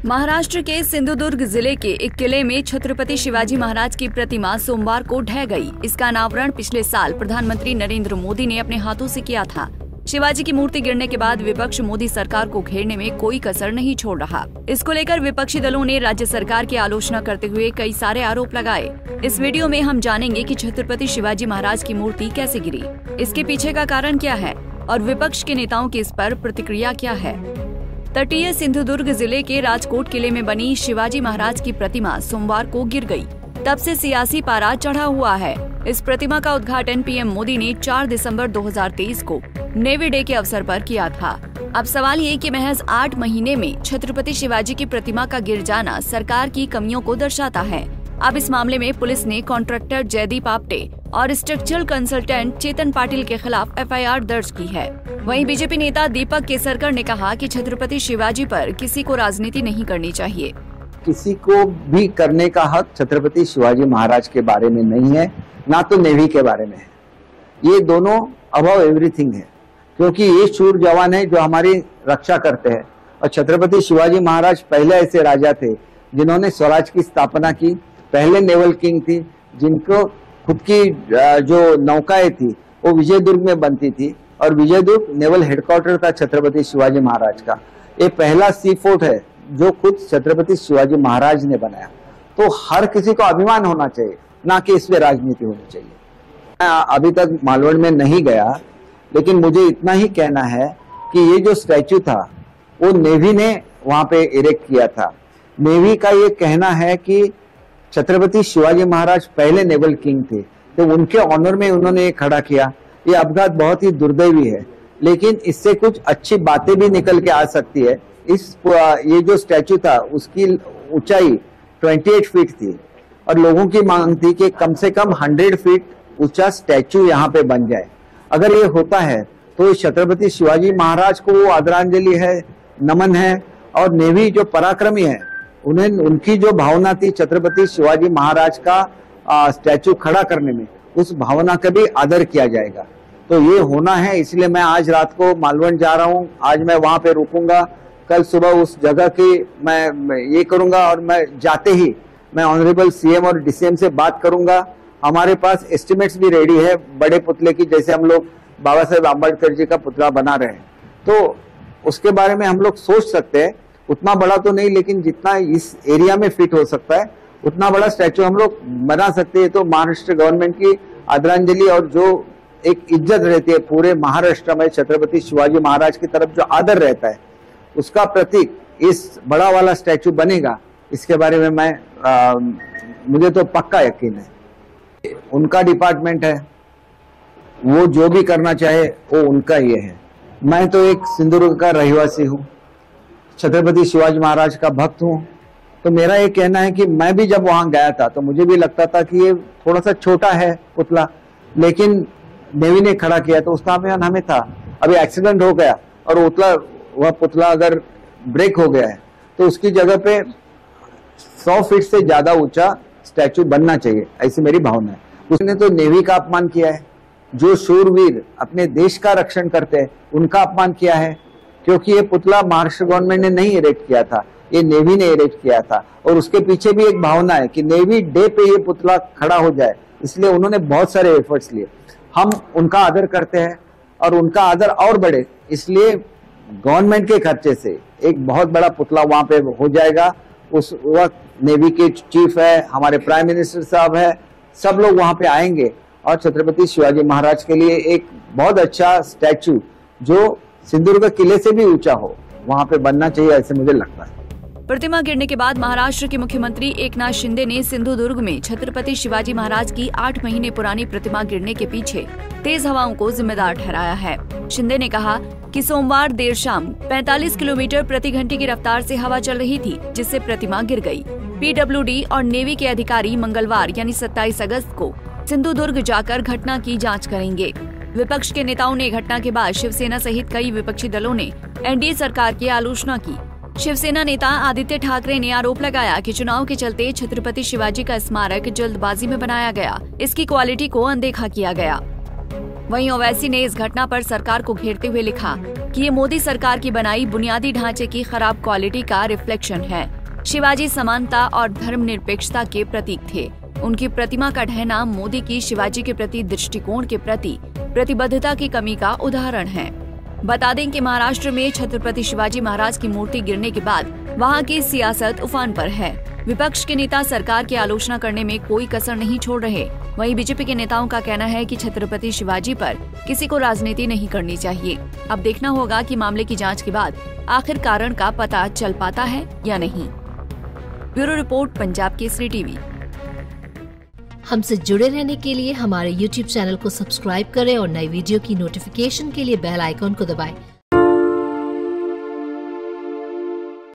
महाराष्ट्र के सिंधुदुर्ग जिले के एक किले में छत्रपति शिवाजी महाराज की प्रतिमा सोमवार को ढह गई। इसका अनावरण पिछले साल प्रधानमंत्री नरेंद्र मोदी ने अपने हाथों से किया था। शिवाजी की मूर्ति गिरने के बाद विपक्ष मोदी सरकार को घेरने में कोई कसर नहीं छोड़ रहा। इसको लेकर विपक्षी दलों ने राज्य सरकार की आलोचना करते हुए कई सारे आरोप लगाए। इस वीडियो में हम जानेंगे कि छत्रपति शिवाजी महाराज की मूर्ति कैसे गिरी, इसके पीछे का कारण क्या है और विपक्ष के नेताओं की इस पर प्रतिक्रिया क्या है। तटीय सिंधुदुर्ग जिले के राजकोट किले में बनी शिवाजी महाराज की प्रतिमा सोमवार को गिर गई। तब से सियासी पारा चढ़ा हुआ है। इस प्रतिमा का उद्घाटन पीएम मोदी ने 4 दिसंबर 2023 को नेवी डे के अवसर पर किया था। अब सवाल ये कि महज 8 महीने में छत्रपति शिवाजी की प्रतिमा का गिर जाना सरकार की कमियों को दर्शाता है। अब इस मामले में पुलिस ने कॉन्ट्रैक्टर जयदीप आप्टे और स्ट्रक्चरल कंसल्टेंट चेतन पाटिल के खिलाफ एफआईआर दर्ज की है। वहीं बीजेपी नेता दीपक केसरकर ने कहा कि छत्रपति शिवाजी पर किसी को राजनीति नहीं करनी चाहिए। किसी को भी करने का हक छत्रपति शिवाजी महाराज के बारे में नहीं है, ना तो नेवी के बारे में है। ये दोनों अबव एवरीथिंग है, क्योंकि ये शूर जवान है जो हमारी रक्षा करते हैं। और छत्रपति शिवाजी महाराज पहले ऐसे राजा थे जिन्होंने स्वराज की स्थापना की, पहले नेवल किंग थी, जिनको खुद की जो नौकाएं थी वो विजयदुर्ग में बनती थी और विजयदुर्ग नेवल हेडक्वार्टर था छत्रपति शिवाजी महाराज का। ये पहला सी फोर्ट है जो खुद छत्रपति शिवाजी महाराज ने बनाया। तो हर किसी को अभिमान होना चाहिए, ना कि इसमें राजनीति होनी चाहिए। मैं अभी तक मालवण में नहीं गया, लेकिन मुझे इतना ही कहना है कि ये जो स्टैच्यू था वो नेवी ने वहां पे इरेक्ट किया था। नेवी का ये कहना है कि छत्रपति शिवाजी महाराज पहले नेवल किंग थे, तो उनके ऑनर में उन्होंने ये खड़ा किया। ये अपघात बहुत ही दुर्दैवी है, लेकिन इससे कुछ अच्छी बातें भी निकल के आ सकती है। ये जो स्टैच्यू था उसकी ऊंचाई 28 फीट थी और लोगों की मांग थी कि कम से कम 100 फीट ऊंचा स्टैच्यू यहाँ पे बन जाए। अगर ये होता है तो छत्रपति शिवाजी महाराज को वो आदरांजलि है, नमन है। और नेवी जो पराक्रमी है, उनकी जो भावना थी छत्रपति शिवाजी महाराज का स्टैच्यू खड़ा करने में, उस भावना का भी आदर किया जाएगा। तो ये होना है, इसलिए मैं आज रात को मालवण जा रहा हूँ। आज मैं वहां पे रुकूंगा, कल सुबह उस जगह की मैं ये करूंगा और मैं जाते ही मैं ऑनरेबल सीएम और डीसीएम से बात करूंगा। हमारे पास एस्टिमेट्स भी रेडी है बड़े पुतले की, जैसे हम लोग बाबा साहेब आम्बेडकर जी का पुतला बना रहे हैं, तो उसके बारे में हम लोग सोच सकते हैं। उतना बड़ा तो नहीं, लेकिन जितना इस एरिया में फिट हो सकता है उतना बड़ा स्टैच्यू हम लोग बना सकते हैं। तो महाराष्ट्र गवर्नमेंट की आदरांजलि और जो एक इज्जत रहती है पूरे महाराष्ट्र में छत्रपति शिवाजी महाराज की तरफ जो आदर रहता है, उसका प्रतीक इस बड़ा वाला स्टैच्यू बनेगा। इसके बारे में मुझे तो पक्का यकीन है। उनका डिपार्टमेंट है, वो जो भी करना चाहे वो उनका ये है। मैं तो एक सिंधुदुर्ग का रहवासी हूँ, छत्रपति शिवाजी महाराज का भक्त हूँ। तो मेरा ये कहना है कि मैं भी जब वहां गया था तो मुझे भी लगता था कि ये थोड़ा सा छोटा है पुतला, लेकिन नेवी ने खड़ा किया तो उसका अभियान हमें था। अभी एक्सीडेंट हो गया और वह पुतला अगर ब्रेक हो गया है तो उसकी जगह पे 100 फीट से ज्यादा ऊंचा स्टैचू बनना चाहिए, ऐसी मेरी भावना है। उसने तो नेवी का अपमान किया है, जो शूरवीर अपने देश का रक्षण करते हैं उनका अपमान किया है, क्योंकि ये पुतला महाराष्ट्र गवर्नमेंट ने नहीं इरेक्ट किया था, ये नेवी ने इरेक्ट किया था। और उसके पीछे भी एक भावना है कि नेवी डे पे ये पुतला खड़ा हो जाए, इसलिए उन्होंने बहुत सारे एफर्ट्स लिए। हम उनका आदर करते हैं और उनका आदर और बढ़े, इसलिए गवर्नमेंट के खर्चे से एक बहुत बड़ा पुतला वहां पे हो जाएगा। उस वक्त नेवी के चीफ है, हमारे प्राइम मिनिस्टर साहब है, सब लोग वहां पे आएंगे और छत्रपति शिवाजी महाराज के लिए एक बहुत अच्छा स्टैचू जो सिंधुदुर्ग किले से भी ऊंचा हो वहां पे बनना चाहिए, ऐसे मुझे लगता है। प्रतिमा गिरने के बाद महाराष्ट्र के मुख्यमंत्री एकनाथ शिंदे ने सिंधुदुर्ग में छत्रपति शिवाजी महाराज की 8 महीने पुरानी प्रतिमा गिरने के पीछे तेज हवाओं को जिम्मेदार ठहराया है। शिंदे ने कहा कि सोमवार देर शाम 45 किलोमीटर प्रति घंटे की रफ्तार से हवा चल रही थी, जिससे प्रतिमा गिर गई। पीडब्ल्यूडी और नेवी के अधिकारी मंगलवार यानी 27 अगस्त को सिंधुदुर्ग जाकर घटना की जाँच करेंगे। विपक्ष के नेताओं ने घटना के बाद शिवसेना सहित कई विपक्षी दलों ने एनडीए सरकार की आलोचना की। शिवसेना नेता आदित्य ठाकरे ने आरोप लगाया कि चुनाव के चलते छत्रपति शिवाजी का स्मारक जल्दबाजी में बनाया गया, इसकी क्वालिटी को अनदेखा किया गया। वहीं ओवैसी ने इस घटना पर सरकार को घेरते हुए लिखा, कि ये मोदी सरकार की बनाई बुनियादी ढांचे की खराब क्वालिटी का रिफ्लेक्शन है। शिवाजी समानता और धर्मनिरपेक्षता के प्रतीक थे। उनकी प्रतिमा का ढहना मोदी की शिवाजी के प्रति दृष्टिकोण के प्रति प्रतिबद्धता की कमी का उदाहरण है। बता दें कि महाराष्ट्र में छत्रपति शिवाजी महाराज की मूर्ति गिरने के बाद वहां की सियासत उफान पर है। विपक्ष के नेता सरकार की आलोचना करने में कोई कसर नहीं छोड़ रहे। वहीं बीजेपी के नेताओं का कहना है कि छत्रपति शिवाजी पर किसी को राजनीति नहीं करनी चाहिए। अब देखना होगा कि मामले की जांच के बाद आखिर कारण का पता चल पाता है या नहीं। Bureau report, Punjab Kesari TV. हमसे जुड़े रहने के लिए हमारे YouTube चैनल को सब्सक्राइब करें और नई वीडियो की नोटिफिकेशन के लिए बेल आइकॉन को दबाएं